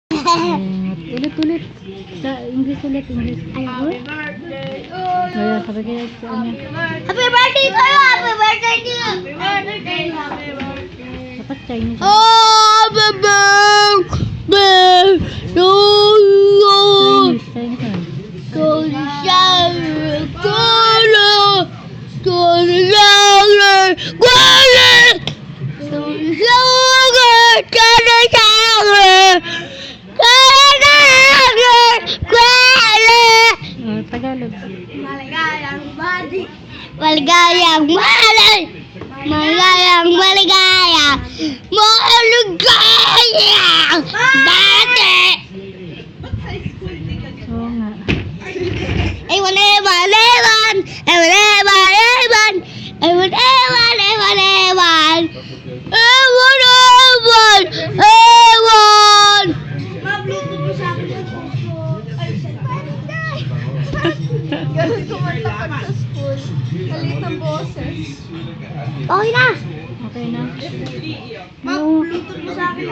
Ulit. Sa English ulit, English. Happy birthday to Kaya sabi kaya sa ano. Happy birthday to you! Happy birthday to you! Happy birthday! Dapat Chinese. Happy birthday to you! Chinese. Tagalog. Maligayang body. Maligayang malay. Maligayang maligaya. Maligayang body. Oo nga. Ewan, ewan, ewan. Ewan, ewan, ewan. Ewan, ewan, ewan, ewan. Ewan, ewan, ewan. Ma-bluetooth mo sa akin. Kasi kumanta ka sa school. Halit ng boses. Okay na. Okay na. Ma-bluetooth mo sa akin.